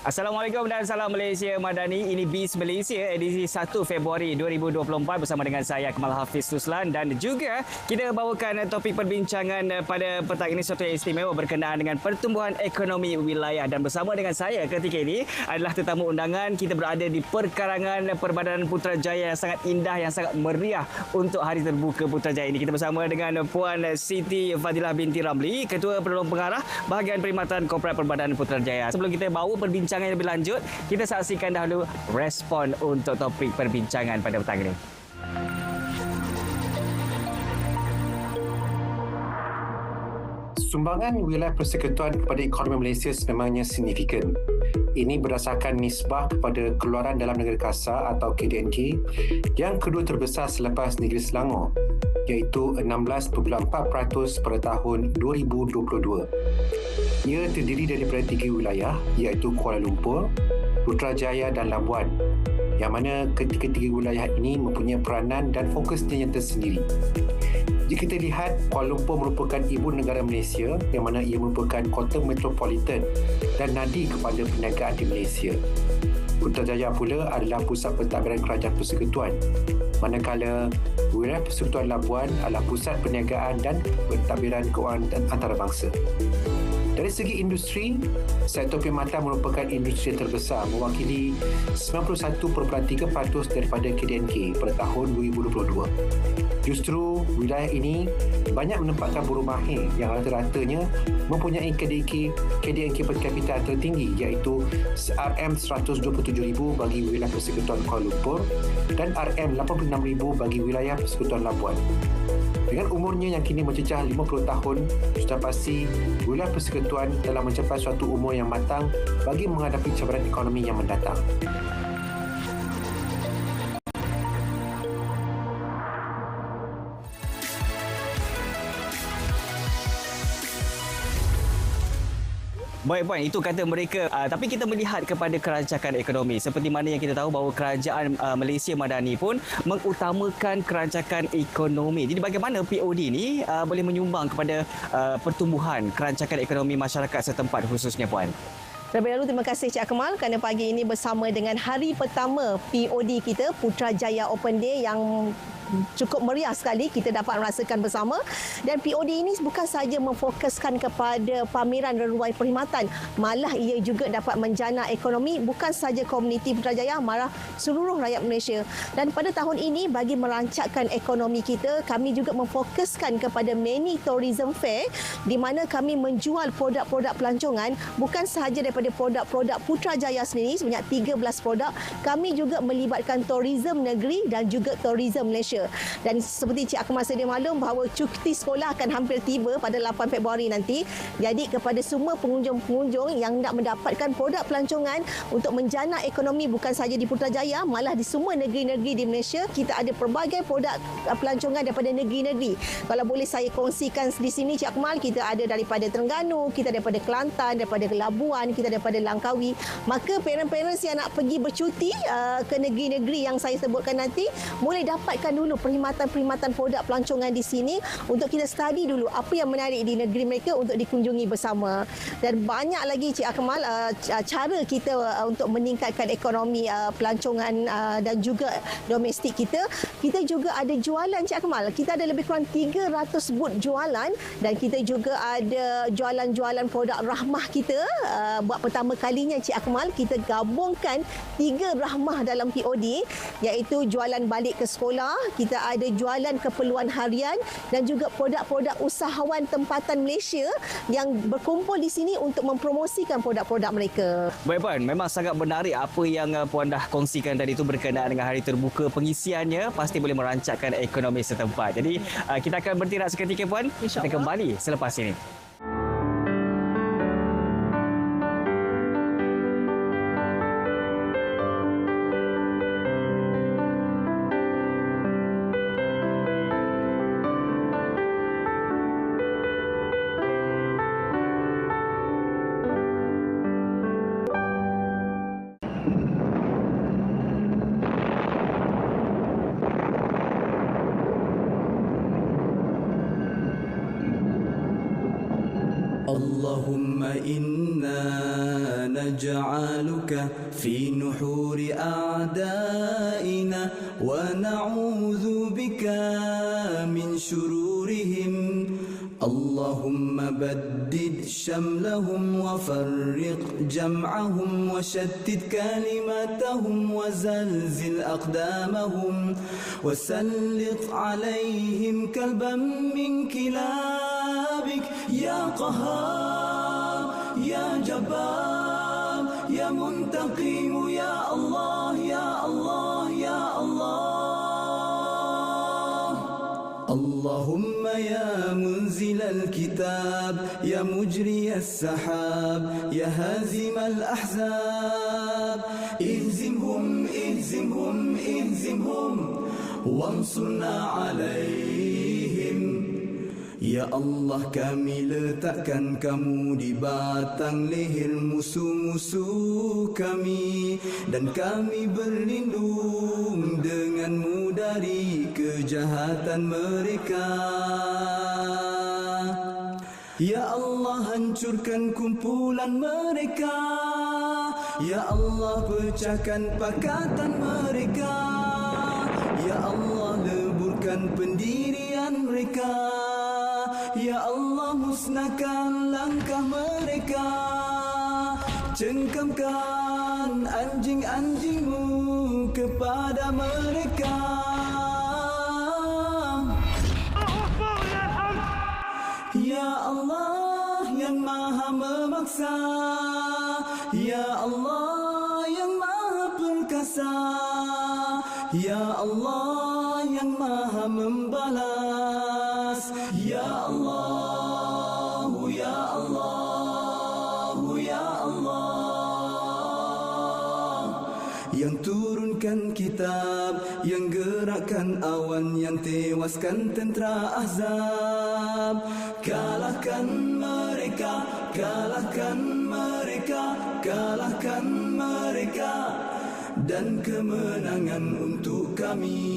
Assalamualaikum dan salam Malaysia Madani. Ini BIS Malaysia edisi 1 Februari 2024 bersama dengan saya Kamal Hafiz Suslan, dan juga kita bawakan topik perbincangan pada petang ini suatu yang istimewa berkenaan dengan pertumbuhan ekonomi wilayah, dan bersama dengan saya ketika ini adalah tetamu undangan. Kita berada di perkarangan Perbadanan Putrajaya yang sangat indah, yang sangat meriah untuk Hari Terbuka Putrajaya ini. Kita bersama dengan Puan Siti Fadilah binti Ramli, Ketua Penolong Pengarah Bahagian Perkhidmatan Korporat Perbadanan Putrajaya. Sebelum kita bawa perbincangan yang lebih lanjut, kita saksikan dahulu respon untuk topik perbincangan pada petang ini. Sumbangan wilayah persekutuan kepada ekonomi Malaysia sememangnya signifikan. Ini berdasarkan nisbah kepada keluaran dalam negara kasar atau KDNK yang kedua terbesar selepas negeri Selangor, iaitu 16.4% pada tahun 2022. Ia terdiri daripada 3 wilayah, iaitu Kuala Lumpur, Putrajaya dan Labuan, yang mana ketiga-tiga wilayah ini mempunyai peranan dan fokusnya yang tersendiri. Jika kita lihat, Kuala Lumpur merupakan ibu negara Malaysia, yang mana ia merupakan kota metropolitan dan nadi kepada perniagaan di Malaysia. Putrajaya pula adalah pusat pentadbiran kerajaan persekutuan, manakala wilayah persekutuan Labuan adalah pusat perniagaan dan pentadbiran keuangan antarabangsa. Dari segi industri, sektor perkhidmatan merupakan industri yang terbesar, mewakili 91.3% daripada KDNK pada tahun 2022. Justru wilayah ini banyak menempatkan buruh mahir yang rata-ratanya mempunyai KDNK per kapita tertinggi, iaitu RM127,000 bagi wilayah persekutuan Kuala Lumpur dan RM86,000 bagi wilayah persekutuan Labuan. Dengan umurnya yang kini mencecah 50 tahun, sudah pasti wilayah persekutuan telah mencapai suatu umur yang matang bagi menghadapi cabaran ekonomi yang mendatang. Baik Puan, itu kata mereka. Tapi kita melihat kepada kerancakan ekonomi. Seperti mana yang kita tahu bahawa kerajaan Malaysia Madani pun mengutamakan kerancakan ekonomi. Jadi bagaimana POD ni boleh menyumbang kepada pertumbuhan kerancakan ekonomi masyarakat setempat khususnya Puan? Terlebih dahulu terima kasih Cik Akmal kerana pagi ini bersama dengan hari pertama POD kita, Putrajaya Open Day, yang cukup meriah sekali kita dapat merasakan bersama. Dan POD ini bukan sahaja memfokuskan kepada pameran reruai perkhidmatan, malah ia juga dapat menjana ekonomi bukan sahaja komuniti Putrajaya, malah seluruh rakyat Malaysia. Dan pada tahun ini, bagi merancakkan ekonomi kita, kami juga memfokuskan kepada mini tourism fair, di mana kami menjual produk-produk pelancongan bukan sahaja daripada produk-produk Putrajaya sendiri sebanyak 13 produk. Kami juga melibatkan tourism negeri dan juga tourism Malaysia. Dan seperti Cik Akmal sedia maklum bahawa cuti sekolah akan hampir tiba pada 8 Februari nanti. Jadi kepada semua pengunjung-pengunjung yang nak mendapatkan produk pelancongan untuk menjana ekonomi bukan sahaja di Putrajaya, malah di semua negeri-negeri di Malaysia, kita ada pelbagai produk pelancongan daripada negeri-negeri. Kalau boleh saya kongsikan di sini Cik Akmal, kita ada daripada Terengganu, kita daripada Kelantan, daripada Labuan, kita daripada Langkawi. Maka parents-parents yang nak pergi bercuti ke negeri-negeri yang saya sebutkan nanti, boleh dapatkan dulu perkhidmatan produk pelancongan di sini untuk kita study dulu apa yang menarik di negeri mereka untuk dikunjungi bersama. Dan banyak lagi Cik Akmal cara kita untuk meningkatkan ekonomi pelancongan dan juga domestik kita. Kita juga ada jualan Cik Akmal. Kita ada lebih kurang 300 booth jualan, dan kita juga ada jualan-jualan produk rahmah kita. Buat pertama kalinya Cik Akmal, kita gabungkan 3 rahmah dalam POD, iaitu jualan balik ke sekolah, kita ada jualan keperluan harian, dan juga produk-produk usahawan tempatan Malaysia yang berkumpul di sini untuk mempromosikan produk-produk mereka. Baik Puan, memang sangat menarik apa yang Puan dah kongsikan tadi itu berkenaan dengan hari terbuka. Pengisiannya pasti boleh merancakkan ekonomi setempat. Jadi kita akan bertindak seketika Puan. Kita kembali selepas ini. اللهم إنا نجعلك في نحور أعدائنا ونعوذ بك من شرورهم اللهم بدد شملهم وفرق جمعهم وشتت كلماتهم وزلزل أقدامهم وسلط عليهم كلبا من كلابك يا قهار يا جبار يا منتقم يا الله يا الله يا الله اللهم يا منزل الكتاب يا مجري السحاب يا هازم الأحزاب اهزمهم اهزمهم اهزمهم وانصرنا عليهم. Ya Allah, kami letakkan kamu di batang leher musuh-musuh kami, dan kami berlindung denganmu dari kejahatan mereka. Ya Allah, hancurkan kumpulan mereka. Ya Allah, pecahkan pakatan mereka. Ya Allah, leburkan pendirian mereka. Ya Allah, musnahkan langkah mereka. Cengkamkan anjing-anjingmu kepada mereka. Ya Allah yang maha memaksa, Ya Allah yang maha perkasa, Ya Allah yang maha membalas, Ya Allah, Ya Allah, Ya Allah, yang turunkan kitab, yang gerakkan awan, yang tewaskan tentera Ahzab. Kalahkan mereka, kalahkan mereka, kalahkan mereka, dan kemenangan untuk kami.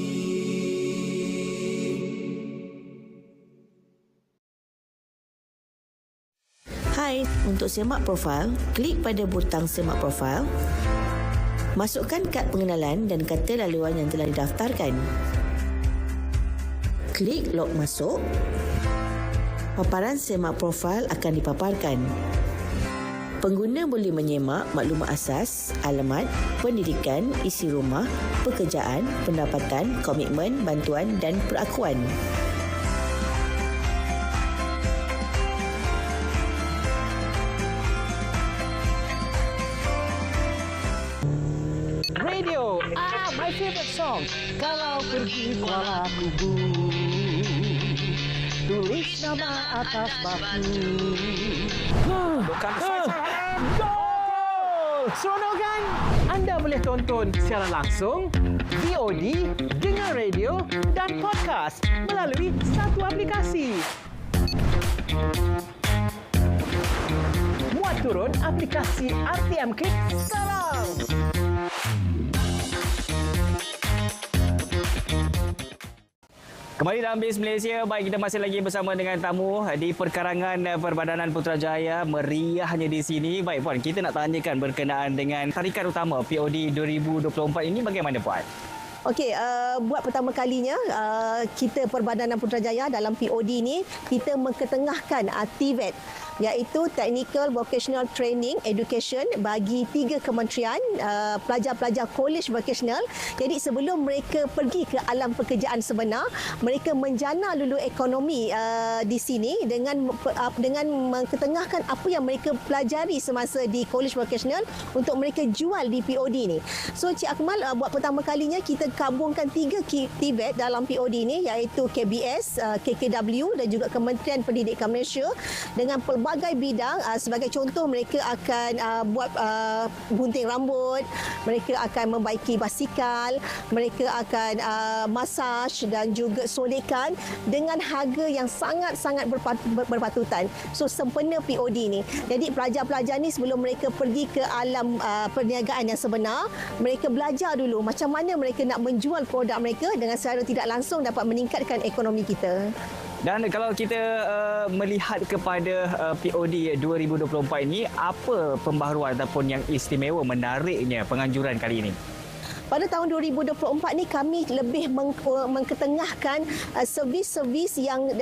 Hai, untuk semak profil, klik pada butang semak profil. Masukkan kad pengenalan dan kata laluan yang telah didaftarkan. Klik log masuk. Paparan semak profil akan dipaparkan. Pengguna boleh menyemak maklumat asas, alamat, pendidikan, isi rumah, pekerjaan, pendapatan, komitmen, bantuan dan perakuan. Radio, my favorite song. Kalau pergi Kuala Kubu, tulis nama atas batu. Bukan gol! Seronok kan? Anda boleh tonton secara langsung, VOD, dengar radio dan podcast melalui satu aplikasi. Muat turun aplikasi RTM Kids sekarang. Kembali dalam Base Malaysia. Baik, kita masih lagi bersama dengan tamu di perkarangan Perbadanan Putrajaya. Meriahnya di sini. Baik Puan, kita nak tanyakan berkenaan dengan tarikan utama POD 2024 ini bagaimana Puan? Okey, buat pertama kalinya kita Perbadanan Putrajaya dalam POD ni kita mengetengahkan TVET, iaitu Technical Vocational Training Education bagi 3 kementerian, pelajar-pelajar college vocational. Jadi sebelum mereka pergi ke alam pekerjaan sebenar, mereka menjana dulu ekonomi di sini dengan mengetengahkan apa yang mereka pelajari semasa di college vocational untuk mereka jual di POD ni. So Cik Akmal, buat pertama kalinya kita gabungkan 3 TVET dalam POD ni, iaitu KBS, KKW dan juga Kementerian Pendidikan Malaysia dengan pelbagai bidang. Sebagai contoh, mereka akan buat gunting rambut, mereka akan membaiki basikal, mereka akan masaj dan juga solekan dengan harga yang sangat-sangat berpatutan. So sempena POD ni. Jadi pelajar-pelajar ni sebelum mereka pergi ke alam perniagaan yang sebenar, mereka belajar dulu macam mana mereka nak menjual produk mereka dengan secara tidak langsung dapat meningkatkan ekonomi kita. Dan kalau kita melihat kepada POD 2024 ini, apa pembaharuan ataupun yang istimewa menariknya penganjuran kali ini? Pada tahun 2024 ni kami lebih mengketengahkan servis-servis yang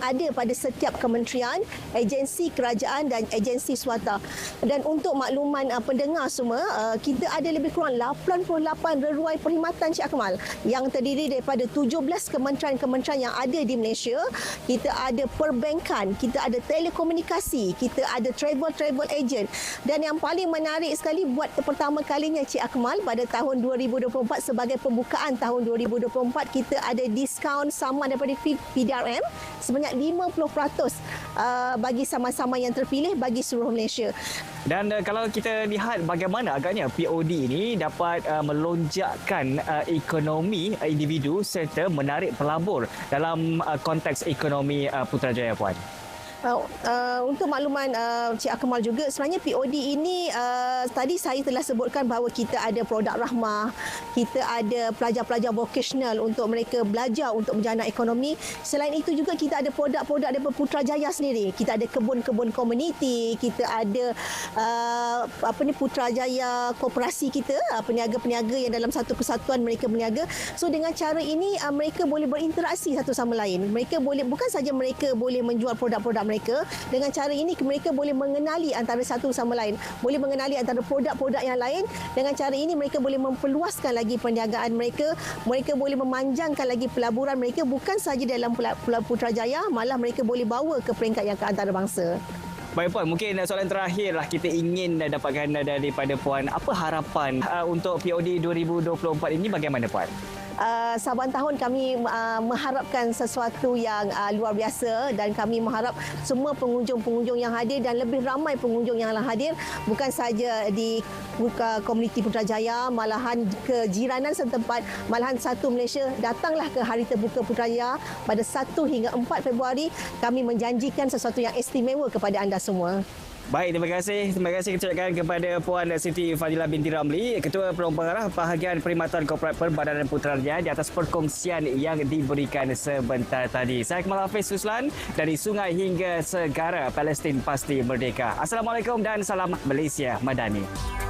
ada pada setiap kementerian, agensi kerajaan dan agensi swasta. Dan untuk makluman pendengar semua, kita ada lebih kurang 88 reruai perkhidmatan Cik Akmal yang terdiri daripada 17 kementerian-kementerian yang ada di Malaysia. Kita ada perbankan, kita ada telekomunikasi, kita ada travel agent. Dan yang paling menarik sekali buat pertama kalinya Cik Akmal pada tahun 2024 sebagai pembukaan tahun 2024 kita ada diskaun saman daripada PDRM sebanyak 50% bagi sama-sama yang terpilih bagi seluruh Malaysia. Dan kalau kita lihat bagaimana agaknya POD ini dapat melonjakkan ekonomi individu serta menarik pelabur dalam konteks ekonomi Putrajaya, Puan. Untuk makluman Cik Akmal juga, sebenarnya POD ini tadi saya telah sebutkan bahawa kita ada produk rahmah, kita ada pelajar-pelajar vocational untuk mereka belajar untuk menjana ekonomi. Selain itu juga kita ada produk-produk daripada Putrajaya sendiri. Kita ada kebun-kebun komuniti, kita ada Putrajaya koperasi kita, peniaga-peniaga yang dalam satu kesatuan mereka berniaga. So dengan cara ini mereka boleh berinteraksi satu sama lain. Mereka boleh, bukan saja mereka boleh menjual produk-produk mereka, dengan cara ini mereka boleh mengenali antara satu sama lain, boleh mengenali antara produk-produk yang lain. Dengan cara ini mereka boleh memperluaskan lagi perniagaan mereka, mereka boleh memanjangkan lagi pelaburan mereka bukan saja dalam Pulau Putrajaya, malah mereka boleh bawa ke peringkat yang ke antarabangsa. Baik Puan, mungkin soalan terakhirlah kita ingin dapatkan daripada Puan, apa harapan untuk POD 2024 ini bagaimana Puan? Saban tahun kami mengharapkan sesuatu yang luar biasa dan kami mengharap semua pengunjung-pengunjung yang hadir dan lebih ramai pengunjung yang hadir bukan saja di komuniti Putrajaya, malahan ke jiranan setempat, malahan satu Malaysia. Datanglah ke Hari Terbuka Putrajaya pada 1 hingga 4 Februari. Kami menjanjikan sesuatu yang istimewa kepada anda semua. Baik, terima kasih. Terima kasih kita ucapkan kepada Puan Siti Fadilah binti Ramli, Ketua Pengarah Bahagian Perkhidmatan Korporat Perbadanan Putrajaya, di atas perkongsian yang diberikan sebentar tadi. Saya Kamal Hafiz Ruslan, dari sungai hingga segara, Palestin pasti merdeka. Assalamualaikum dan salam Malaysia Madani.